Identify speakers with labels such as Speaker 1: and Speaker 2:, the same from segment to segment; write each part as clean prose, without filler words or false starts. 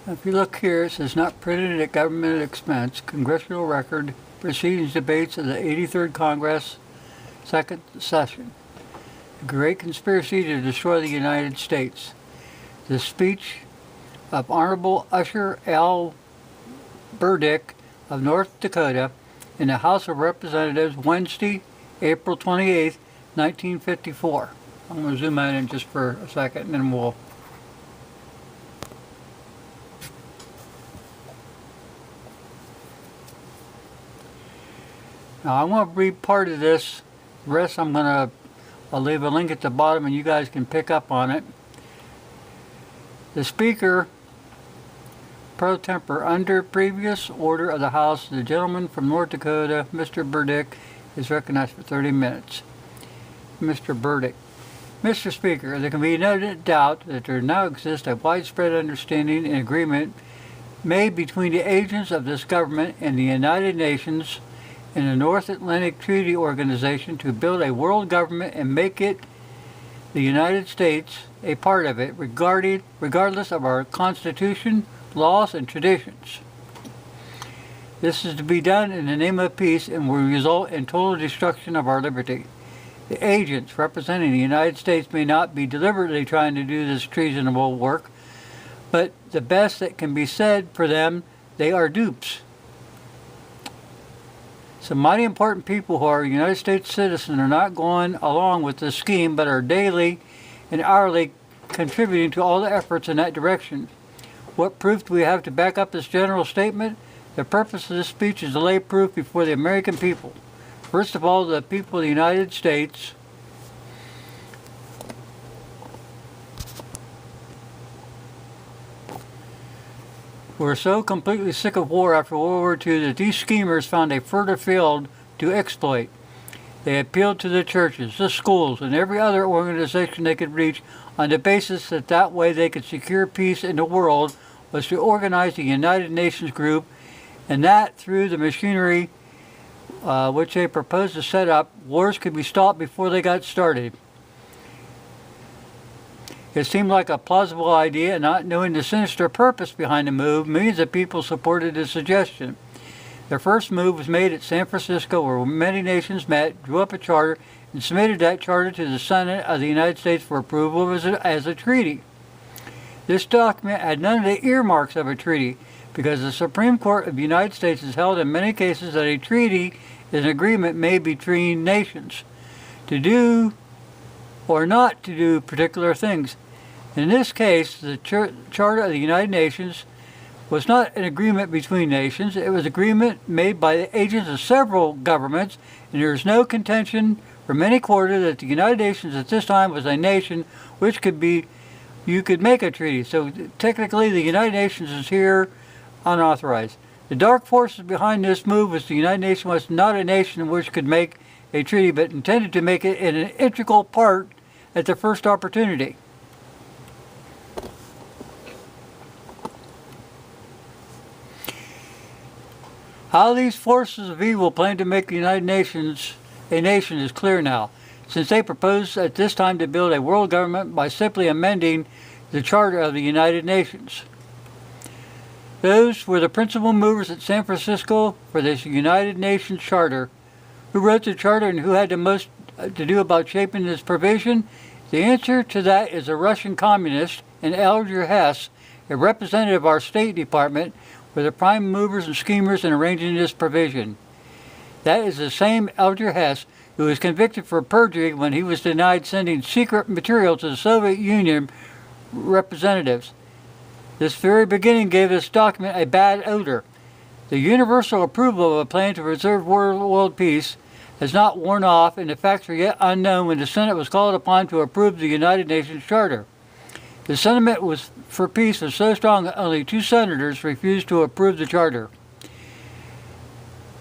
Speaker 1: If you look here, it says not printed at government expense, congressional record, proceedings debates of the 83rd Congress, second session. The Great Conspiracy to Destroy the United States. The speech of Honorable Usher L. Burdick of North Dakota in the House of Representatives Wednesday, April 28, 1954. I'm going to zoom in just for a second and then we'll... Now I want to read part of this. The rest I'll leave a link at the bottom and you guys can pick up on it. The Speaker pro tempore, under previous order of the House, the gentleman from North Dakota, Mr. Burdick, is recognized for 30 minutes. Mr. Burdick. Mr. Speaker, there can be no doubt that there now exists a widespread understanding and agreement made between the agents of this government and the United Nations and the North Atlantic Treaty Organization to build a world government and make it, the United States, a part of it, regardless of our Constitution, laws, and traditions. This is to be done in the name of peace and will result in total destruction of our liberty. The agents representing the United States may not be deliberately trying to do this treasonable work, but the best that can be said for them, they are dupes. Some mighty important people who are United States citizens are not going along with this scheme, but are daily and hourly contributing to all the efforts in that direction. What proof do we have to back up this general statement? The purpose of this speech is to lay proof before the American people. First of all, the people of the United States were so completely sick of war after World War II that these schemers found a fertile field to exploit. They appealed to the churches, the schools, and every other organization they could reach on the basis that that way they could secure peace in the world was to organize the United Nations group, and that through the machinery which they proposed to set up, wars could be stopped before they got started. It seemed like a plausible idea, and not knowing the sinister purpose behind the move, millions of people supported the suggestion. Their first move was made at San Francisco, where many nations met, drew up a charter, and submitted that charter to the Senate of the United States for approval as a treaty. This document had none of the earmarks of a treaty, because the Supreme Court of the United States has held in many cases that a treaty is an agreement made between nations to do or not to do particular things. In this case, the Charter of the United Nations was not an agreement between nations. It was an agreement made by the agents of several governments, and there is no contention from any quarter that the United Nations at this time was a nation which you could make a treaty. So technically the United Nations is here unauthorized. The dark forces behind this move was the United Nations was not a nation which could make a treaty, but intended to make it an integral part at the first opportunity. How these forces of evil plan to make the United Nations a nation is clear now, since they propose at this time to build a world government by simply amending the Charter of the United Nations. Those were the principal movers at San Francisco for this United Nations Charter. Who wrote the charter and who had the most to do about shaping this provision? The answer to that is a Russian communist, and Alger Hess, a representative of our State Department, were the prime movers and schemers in arranging this provision. That is the same Alger Hess who was convicted for perjury when he was denied sending secret material to the Soviet Union representatives. This very beginning gave this document a bad odor. The universal approval of a plan to preserve world peace has not worn off, and the facts are yet unknown when the Senate was called upon to approve the United Nations Charter. The sentiment for peace was so strong that only 2 senators refused to approve the charter.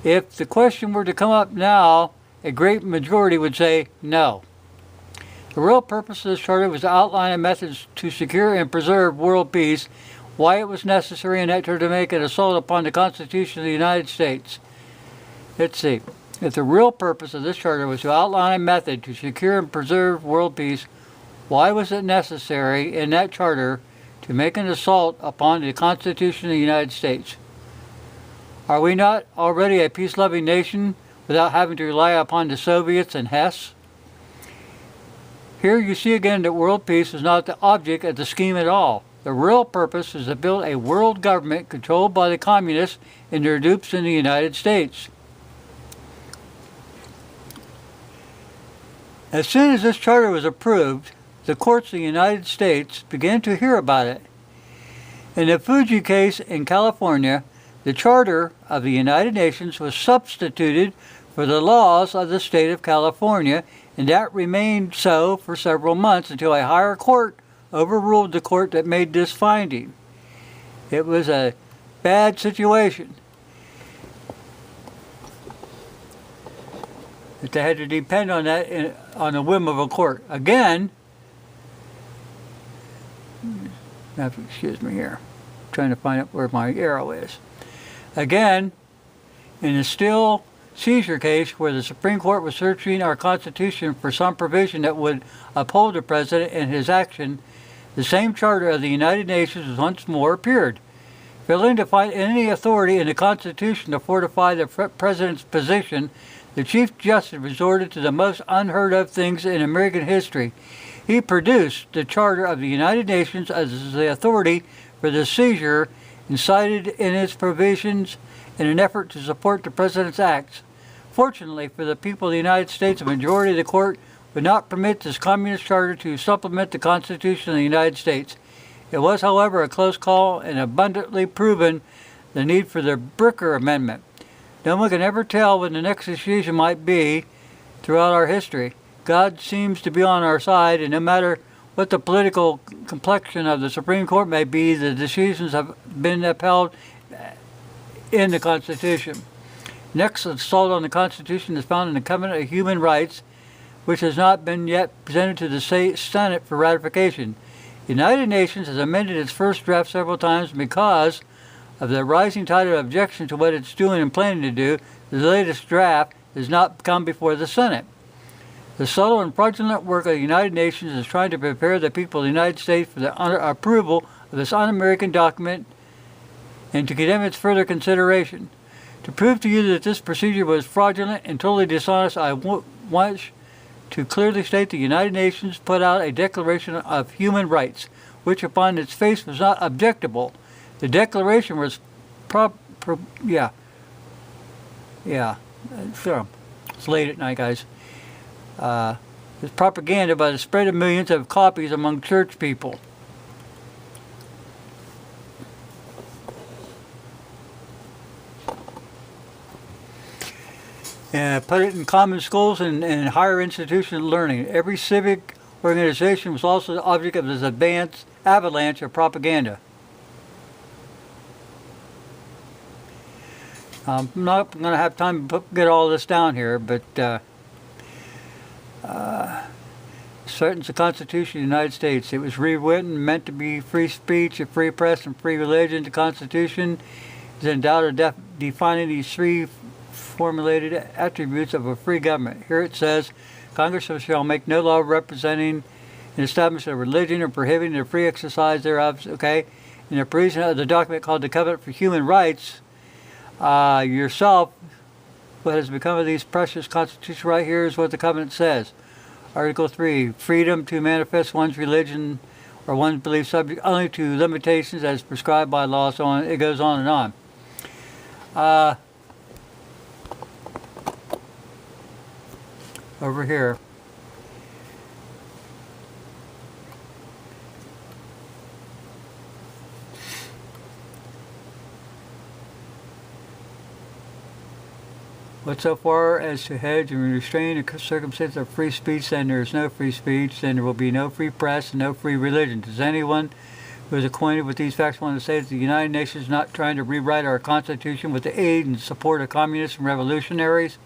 Speaker 1: If the question were to come up now, a great majority would say no. The real purpose of this charter was to outline a method to secure and preserve world peace, why it was necessary in that to make an assault upon the Constitution of the United States. Let's see. If the real purpose of this charter was to outline a method to secure and preserve world peace, why was it necessary in that charter to make an assault upon the Constitution of the United States. Are we not already a peace-loving nation without having to rely upon the Soviets and Hess? Here you see again that world peace is not the object of the scheme at all. The real purpose is to build a world government controlled by the communists and their dupes in the United States. As soon as this charter was approved, the courts of the United States began to hear about it. In the Fuji case in California, the Charter of the United Nations was substituted for the laws of the state of California, and that remained so for several months until a higher court overruled the court that made this finding. It was a bad situation. That they had to depend on that on the whim of a court. Again, excuse me here, I'm trying to find out where my arrow is. Again, in the Still seizure case where the Supreme Court was searching our Constitution for some provision that would uphold the President and his action, the same Charter of the United Nations once more appeared. Failing to find any authority in the Constitution to fortify the President's position, the Chief Justice resorted to the most unheard of things in American history. He produced the Charter of the United Nations as the authority for the seizure and cited in its provisions in an effort to support the President's acts. Fortunately for the people of the United States, a majority of the court would not permit this communist charter to supplement the Constitution of the United States. It was, however, a close call and abundantly proven the need for the Bricker Amendment. No one can ever tell when the next decision might be throughout our history. God seems to be on our side, and no matter what the political complexion of the Supreme Court may be, the decisions have been upheld in the Constitution. Next assault on the Constitution is found in the Covenant of Human Rights, which has not been yet presented to the Senate for ratification. The United Nations has amended its first draft several times because of the rising tide of objection to what it's doing and planning to do. The latest draft has not come before the Senate. The subtle and fraudulent work of the United Nations is trying to prepare the people of the United States for the approval of this un-American document and to condemn its further consideration. To prove to you that this procedure was fraudulent and totally dishonest, I want to clearly state the United Nations put out a Declaration of Human Rights, which upon its face was not objectable. The declaration was it's late at night, guys. It's propaganda by the spread of millions of copies among church people. And put it in common schools and higher institutions of learning. Every civic organization was also the object of this advanced avalanche of propaganda. I'm not going to have time to get all this down here, but threatens the Constitution of the United States. It was rewritten, meant to be free speech, a free press, and free religion. The Constitution is endowed with defining these three formulated attributes of a free government. Here it says, Congress shall make no law representing an establishment of religion or prohibiting the free exercise thereof. Okay, in the provision of the document called the Covenant for Human Rights, yourself, what has become of these precious constitutions right here is what the covenant says. Article 3, freedom to manifest one's religion or one's belief subject only to limitations as prescribed by law, so on. It goes on and on. Over here. But so far as to hedge and restrain the circumstance of free speech, then there is no free speech, then there will be no free press and no free religion. Does anyone who is acquainted with these facts want to say that the United Nations is not trying to rewrite our Constitution with the aid and support of communists and revolutionaries?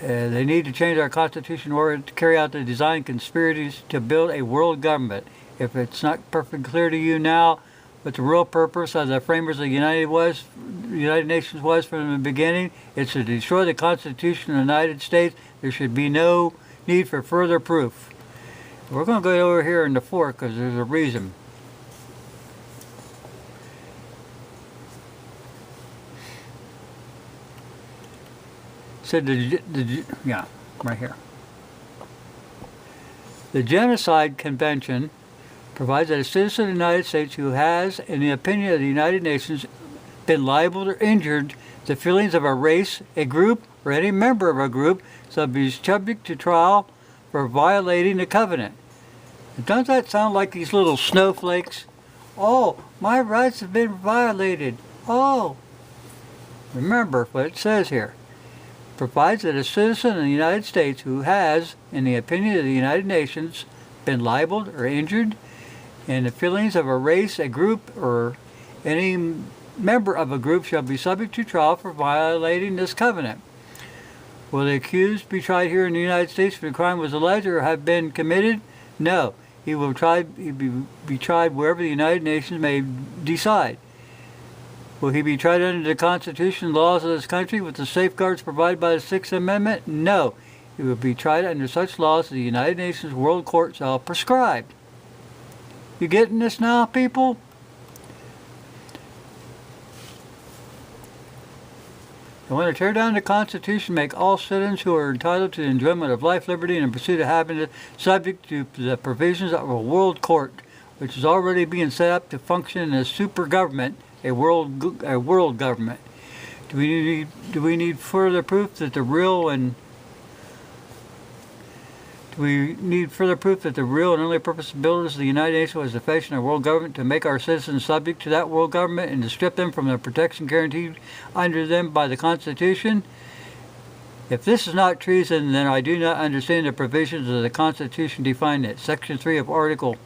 Speaker 1: They need to change our Constitution in order to carry out the design conspiracies to build a world government. If it's not perfectly clear to you now what the real purpose of the framers of the United Nations was from the beginning, it's to destroy the Constitution of the United States. There should be no need for further proof. We're going to go over here in the fourth because there's a reason. Said yeah, right here. The Genocide Convention provides that a citizen of the United States who has, in the opinion of the United Nations, been libeled or injured the feelings of a race, a group, or any member of a group shall be subject to trial for violating the covenant. And doesn't that sound like these little snowflakes? Oh, my rights have been violated. Oh. Remember what it says here. Provides that a citizen of the United States who has, in the opinion of the United Nations, been libeled or injured in the feelings of a race, a group, or any member of a group shall be subject to trial for violating this covenant. Will the accused be tried here in the United States for the crime was alleged or have been committed? No. He will be tried wherever the United Nations may decide. Will he be tried under the Constitution and laws of this country with the safeguards provided by the Sixth Amendment? No. He will be tried under such laws as the United Nations World Court shall prescribe. You getting this now, people? I want to tear down the Constitution, make all citizens who are entitled to the enjoyment of life, liberty, and the pursuit of happiness subject to the provisions of a world court, which is already being set up to function as super government, a world government. Do we need further proof that the real and only purpose and abilities of the United Nations was to fashion a world government to make our citizens subject to that world government and to strip them from the protection guaranteed under them by the Constitution? If this is not treason, then I do not understand the provisions of the Constitution defined it. Section 3 of Article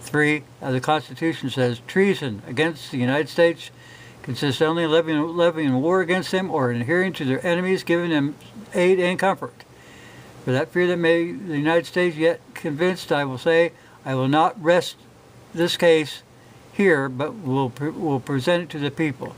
Speaker 1: 3 of the Constitution says treason against the United States consists only of levying war against them or adhering to their enemies, giving them aid and comfort. For that fear that may the United States yet convinced, I will say, I will not rest this case here, but will present it to the people.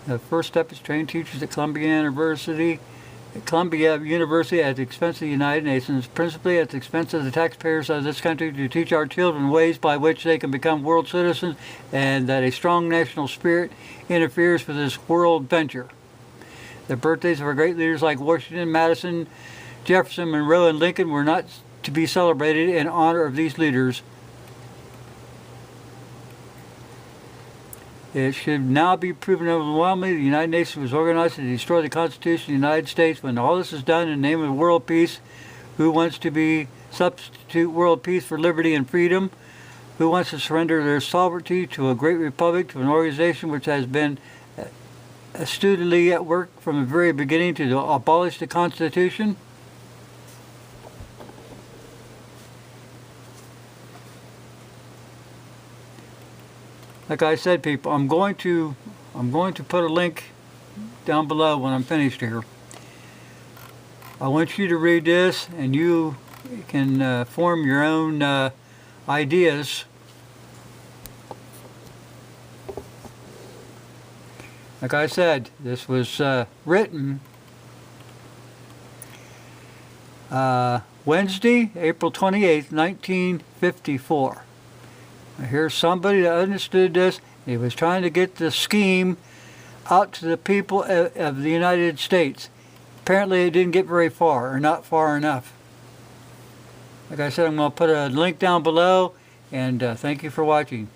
Speaker 1: The first step is train teachers at Columbia University at the expense of the United Nations, principally at the expense of the taxpayers of this country, to teach our children ways by which they can become world citizens, and that a strong national spirit interferes with this world venture. The birthdays of our great leaders like Washington, Madison, Jefferson, Monroe, and Lincoln were not to be celebrated in honor of these leaders. It should now be proven overwhelmingly the United Nations was organized to destroy the Constitution of the United States. When all this is done in the name of world peace, who wants to substitute world peace for liberty and freedom? Who wants to surrender their sovereignty to a great republic, to an organization which has been astutely at work from the very beginning to abolish the Constitution? Like I said, people, I'm going to put a link down below when I'm finished here. I want you to read this, and you can form your own ideas. Like I said, this was written Wednesday, April 28th, 1954. Here's somebody that understood this. He was trying to get the scheme out to the people of the United States. Apparently it didn't get very far, or not far enough. Like I said, I'm going to put a link down below, and thank you for watching.